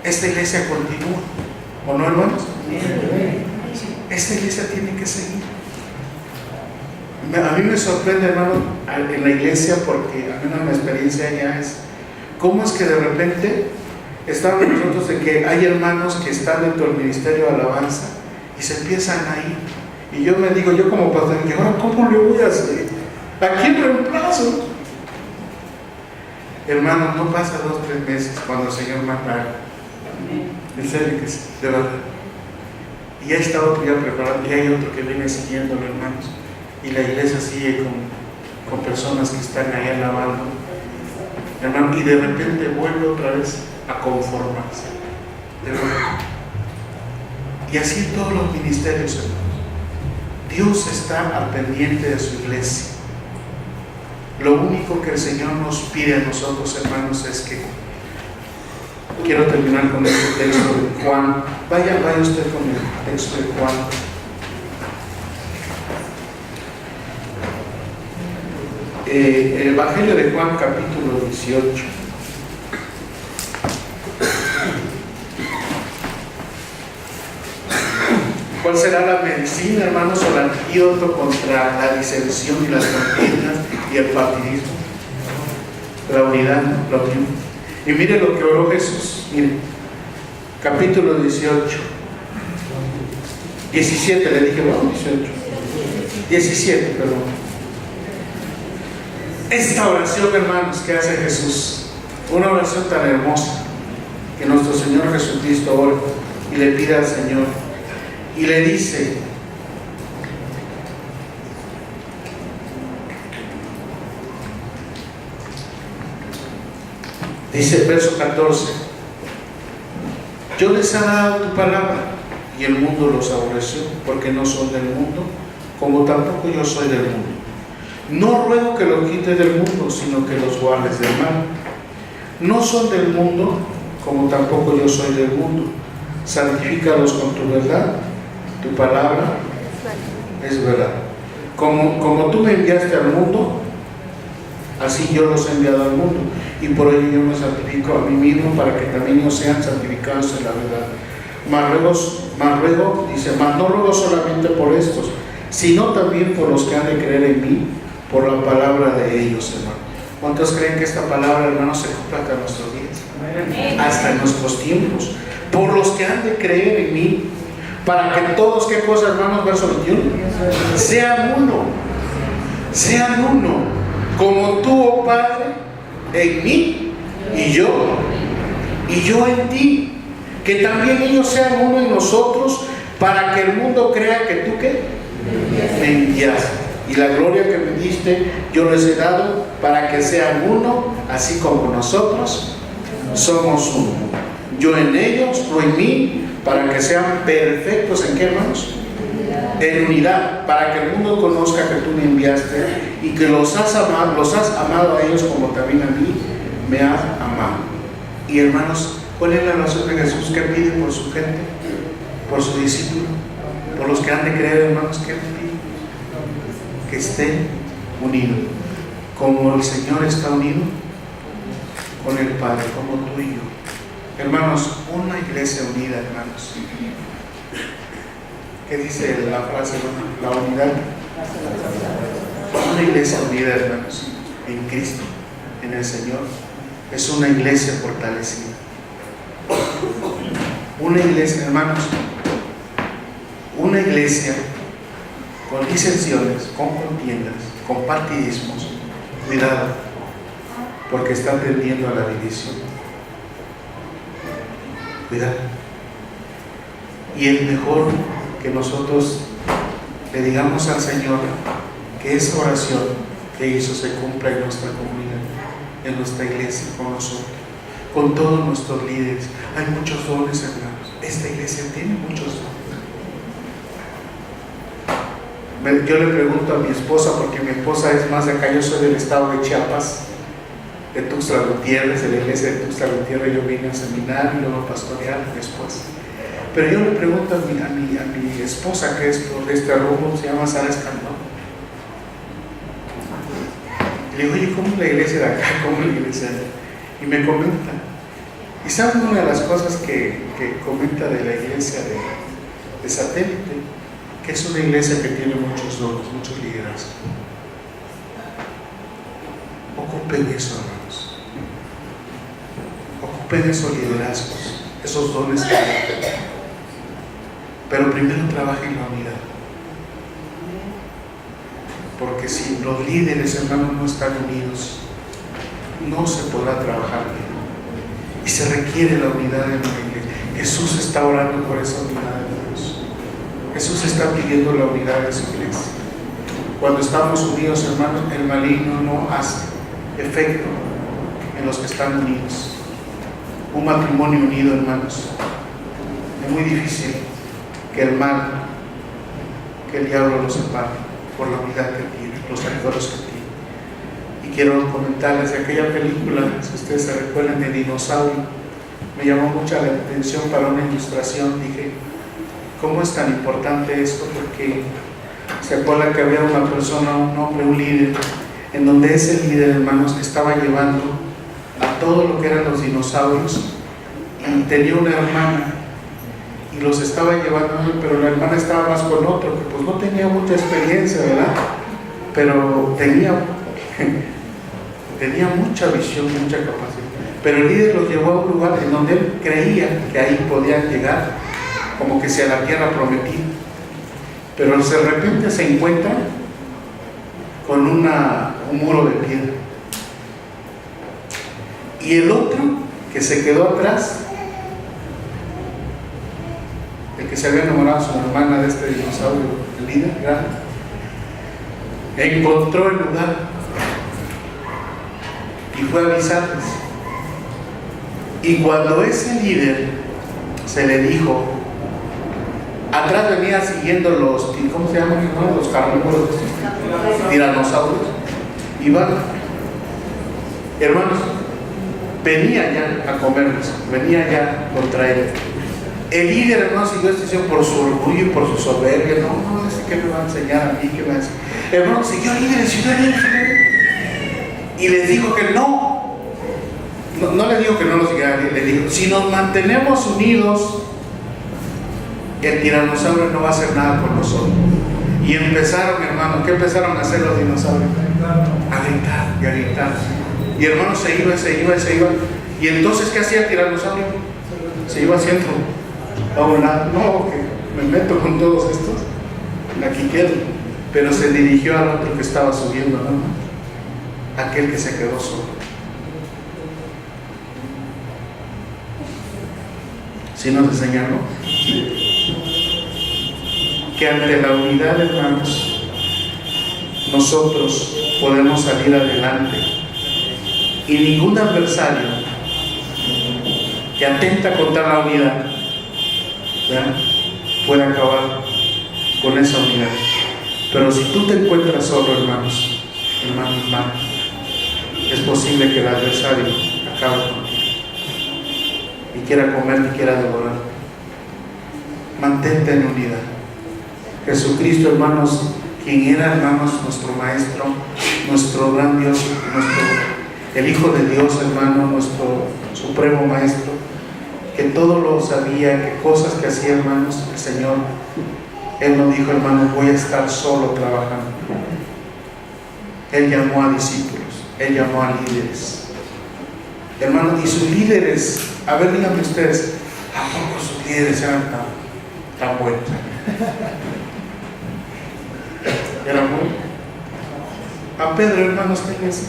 esta iglesia continúa, ¿o no, hermanos? Esta iglesia tiene que seguir. A mí me sorprende, hermano, en la iglesia, porque a mí una experiencia ya es cómo es que de repente estamos nosotros de que hay hermanos que están dentro del ministerio de alabanza y se empiezan a ir. Y yo me digo, yo como pastor, ¿y ahora cómo le voy a hacer? ¿A quién reemplazo? Hermano, no pasa 2 o 3 meses cuando el Señor mata a él. En serio que sí, de verdad. Y ya está otro ya preparado, y hay otro que viene siguiéndolo, hermanos. Y la iglesia sigue con personas que están ahí alabando, hermano, y de repente vuelve otra vez a conformarse. De verdad. Y así en todos los ministerios, hermanos. Dios está al pendiente de su iglesia. Lo único que el Señor nos pide a nosotros, hermanos, es que quiero terminar con este texto de Juan. Vaya usted con el texto de Juan. El Evangelio de Juan, capítulo 18. ¿Cuál será la medicina, hermanos, o el antídoto contra la disensión y las contiendas y el partidismo? La unidad, la unión. Y mire lo que oró Jesús. Mire, capítulo 18. 17, le dije, bueno, 18. 17, perdón. Esta oración, hermanos, que hace Jesús, una oración tan hermosa, que nuestro Señor Jesucristo ora y le pide al Señor, y le dice: dice verso 14, yo les he dado tu palabra y el mundo los aborreció porque no son del mundo, como tampoco yo soy del mundo. No ruego que los quites del mundo, sino que los guardes del mal. No son del mundo, como tampoco yo soy del mundo. Santifícalos con tu verdad. Tu palabra es verdad. como tú me enviaste al mundo, así yo los he enviado al mundo, y por ello yo me santifico a mí mismo para que también ellos sean santificados en la verdad. Mas ruego, dice, mas no ruego solamente por estos, sino también por los que han de creer en mí, por la palabra de ellos, hermano. ¿Cuántos creen que esta palabra, hermano, se cumple hasta nuestros días? Hasta en nuestros tiempos. Por los que han de creer en mí, para que todos, ¿qué cosa, hermanos? Verso 21, sean uno, como tú, oh Padre, en mí y yo en ti, que también ellos sean uno en nosotros, para que el mundo crea que tú, ¿qué? Me enviaste. Y la gloria que me diste, yo les he dado, para que sean uno, así como nosotros somos uno. Yo en ellos, tú en mí, para que sean perfectos, ¿en qué, hermanos? En unidad, para que el mundo conozca que tú me enviaste y que los has amado a ellos como también a mí me has amado. Y hermanos, ¿cuál es la razón de Jesús que pide por su gente, por su discípulo, por los que han de creer, hermanos? ¿Qué pide? Que estén unidos, como el Señor está unido con el Padre, como tú y yo. Hermanos, una iglesia unida, hermanos. ¿Qué dice la frase? La unidad. Una iglesia unida, hermanos, en Cristo, en el Señor, es una iglesia fortalecida. Una iglesia, hermanos, una iglesia con disensiones, con contiendas, con partidismos, cuidado, porque está tendiendo a la división. Cuidado. Y es mejor que nosotros le digamos al Señor que esa oración que hizo se cumpla en nuestra comunidad, en nuestra iglesia, con nosotros, con todos nuestros líderes. Hay muchos dones, hermanos. Esta iglesia tiene muchos dones. Yo le pregunto a mi esposa, porque mi esposa es más de acá, yo soy del estado de Chiapas, de Tuxtla Gutiérrez, de la iglesia de Tuxtla Gutiérrez. Yo vine a seminar y luego a pastorear después. Pero yo le pregunto a mi esposa, que es por este rumbo, se llama Sara Escandón. Le digo, oye, ¿cómo es la iglesia de acá? ¿Cómo es la iglesia de allá? Y me comenta. ¿Y saben una de las cosas que comenta de la iglesia de Satélite? Que es una iglesia que tiene muchos dones, muchos liderazgos. Ocupen eso, hermanos. Ocupen esos liderazgos, esos dones que hay. Pero primero trabajen la unidad. Porque si los líderes, hermanos, no están unidos, no se podrá trabajar bien. Y se requiere la unidad en la iglesia. Jesús está orando por esa unidad, hermanos. Jesús está pidiendo la unidad de su iglesia. Cuando estamos unidos, hermanos, el maligno no hace efecto en los que están unidos. Un matrimonio unido, hermanos, es muy difícil que el mal, que el diablo los separe por la unidad que tiene, los actores que tiene. Y quiero comentarles de aquella película, si ustedes se recuerdan, de Dinosaurio. Me llamó mucho la atención para una ilustración. Dije, ¿cómo es tan importante esto? Porque se acuerdan que había una persona, un hombre, un líder, en donde ese líder, hermanos, estaba llevando a todo lo que eran los dinosaurios, y tenía una hermana y los estaba llevando, pero la hermana estaba más con otro, que pues no tenía mucha experiencia, ¿verdad? Pero tenía mucha visión, mucha capacidad. Pero el líder los llevó a un lugar en donde él creía que ahí podían llegar, como que sea la tierra prometida. Pero de repente se encuentra con un muro de piedra. Y el otro, que se quedó atrás, el que se había enamorado a su hermana de este dinosaurio, el líder grande, encontró el lugar y fue a avisarles. Y cuando ese líder se le dijo, atrás venía siguiendo los, ¿cómo se llaman? Los carnívoros, tiranosaurios, y van, hermanos, venía ya a comerlos, venía ya contra él. El líder, hermano, siguió esta decisión por su orgullo y por su soberbia. No, es que me va a enseñar a mí, que me va a enseñar. Hermano, siguió líderes, y les dijo que no le dijo que no los siguiera, le dijo, si nos mantenemos unidos, el tiranosaurio no va a hacer nada con nosotros. Y empezaron, hermano, ¿qué empezaron a hacer los dinosaurios? A gritar y a gritar. Y hermano, se iba. Y entonces, ¿qué hacía el tiranosaurio? Se iba haciendo a un lado. No, que me meto con todos estos, aquí quedo. Pero se dirigió al otro que estaba subiendo, ¿no? Aquel que se quedó solo. ¿Sí nos enseñaron? Que ante la unidad, hermanos, nosotros podemos salir adelante y ningún adversario que atenta contra la unidad, ¿verdad?, puede acabar con esa unidad. Pero si tú te encuentras solo, hermanos, hermano, es posible que el adversario acabe contigo y quiera comer y quiera devorar. Mantente en unidad. Jesucristo, hermanos, quien era, hermanos, nuestro Maestro, nuestro gran Dios, el Hijo de Dios, hermano, nuestro Supremo Maestro, que todo lo sabía, que cosas que hacía, hermanos, el Señor, Él nos dijo, hermanos, voy a estar solo trabajando. Él llamó a discípulos, Él llamó a líderes. Hermanos, y sus líderes, a ver, díganme ustedes, ¿a poco sus líderes eran tan buenos? Era bueno. A Pedro, hermanos, ¿qué le decía?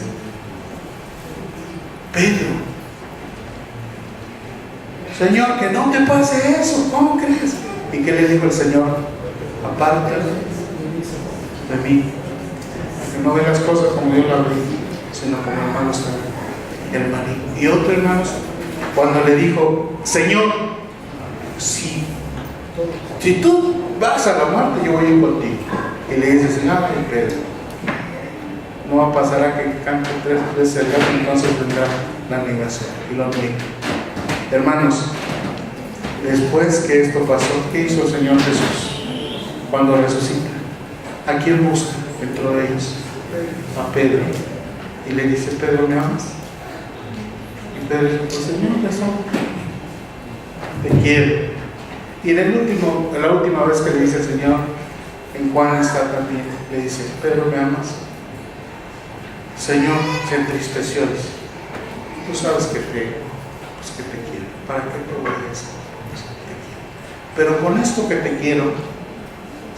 Pedro, Señor, que no te pase eso, ¿cómo crees? ¿Y qué le dijo el Señor? Aparte de mí, que no ve las cosas como yo las vi, sino como hermanos el marido. Y otro, hermanos, cuando le dijo, Señor, si tú vas a la muerte, yo voy a ir contigo. Y le dice, Señor, Pedro, no va a pasar a que cante 3 veces el gallo, entonces vendrá la negación. Y lo niega. Hermanos, después que esto pasó, ¿qué hizo el Señor Jesús cuando resucita? ¿A quién busca dentro de ellos? A Pedro. Y le dice, Pedro, ¿me amas? Y Pedro dice, pues Señor, te quiero. Y en la última vez que le dice el Señor, en Juan está también, le dice, Pedro, ¿me amas? Señor, se entristeció, dice, tú sabes que te quiero, ¿para qué te voy a decir? Pues que te quiero. Pero con esto que te quiero,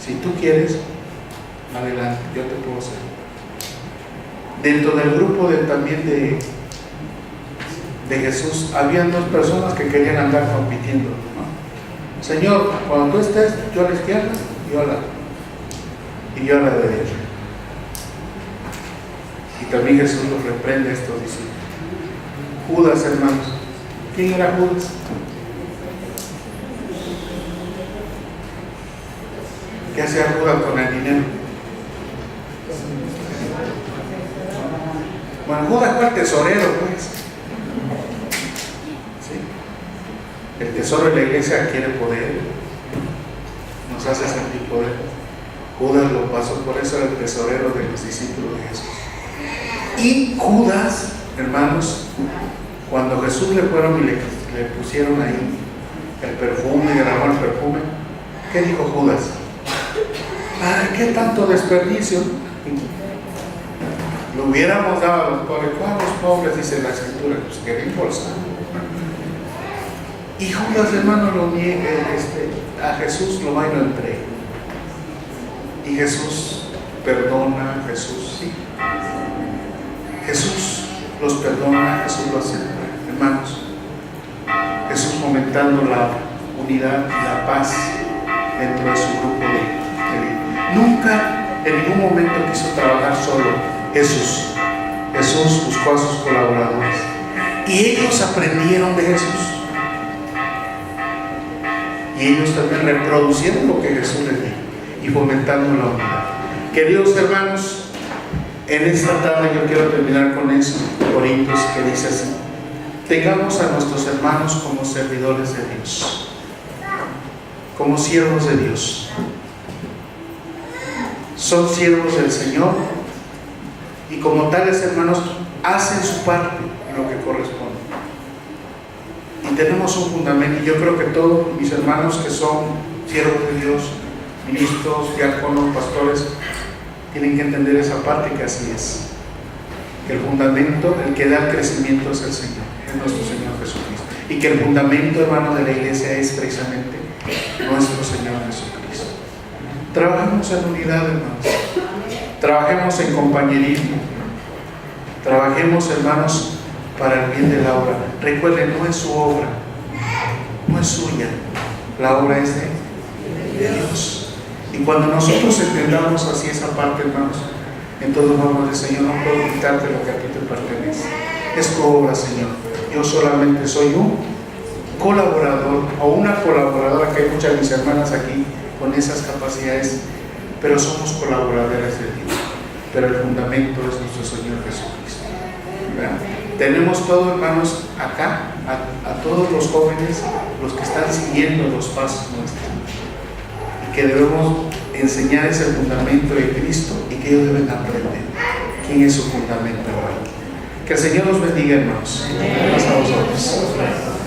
si tú quieres, adelante, yo te puedo servir. Dentro del grupo también de Jesús, habían 2 personas que querían andar compitiendo, ¿no? Señor, cuando tú estés, yo a la izquierda y yo a la derecha. Y también Jesús los reprende a estos discípulos. Judas, hermanos, ¿quién era Judas? ¿Qué hacía Judas con el dinero? Bueno, Judas fue el tesorero, pues. ¿Sí? El tesoro de la iglesia quiere poder, nos hace sentir poder. Judas lo pasó, por eso era el tesorero de los discípulos de Jesús. Y Judas, hermanos, cuando Jesús le fueron y le pusieron ahí el perfume y derramó el perfume, ¿qué dijo Judas? ¡Ay, qué tanto desperdicio! Lo hubiéramos dado a los pobres. ¿Cuáles pobres? Dice la escritura, pues que reembolsar. Y Judas, hermano, lo niega, a Jesús lo va y lo entrega. Y Jesús perdona, Jesús sí. Jesús los perdona, Jesús lo acepta. Hermanos, Jesús fomentando la unidad y la paz dentro de su grupo de vida. Nunca en ningún momento quiso trabajar solo. Jesús buscó a sus colaboradores y ellos aprendieron de Jesús y ellos también reproducieron lo que Jesús les dijo y fomentando la unidad. Queridos hermanos, en esta tarde yo quiero terminar con eso, Corintios, que dice así: tengamos a nuestros hermanos como servidores de Dios, como siervos de Dios. son siervos del Señor y como tales, hermanos, hacen su parte en lo que corresponde. Y tenemos un fundamento, y yo creo que todos mis hermanos que son siervos de Dios, ministros, diáconos, pastores, tienen que entender esa parte, que así es. Que el fundamento, el que da el crecimiento es el Señor, es nuestro Señor Jesucristo. Y que el fundamento, hermano, de la iglesia es precisamente nuestro Señor Jesucristo. Trabajemos en unidad, hermanos. Trabajemos en compañerismo. Trabajemos, hermanos, para el bien de la obra. Recuerden, no es su obra, no es suya. La obra es de Dios. Y cuando nosotros entendamos así esa parte, hermanos, entonces vamos a decir: Señor, no puedo quitarte lo que a ti te pertenece. Es tu obra, Señor. Yo solamente soy un colaborador o una colaboradora, que hay muchas de mis hermanas aquí con esas capacidades, pero somos colaboradores de Dios. Pero el fundamento es nuestro Señor Jesucristo, ¿verdad? Tenemos todos, hermanos, acá, a todos los jóvenes, los que están siguiendo los pasos nuestros, y que debemos enseñar ese fundamento de Cristo, y que ellos deben aprender quién es su fundamento, hermano. Que el Señor los bendiga, hermanos. Paz a vosotros.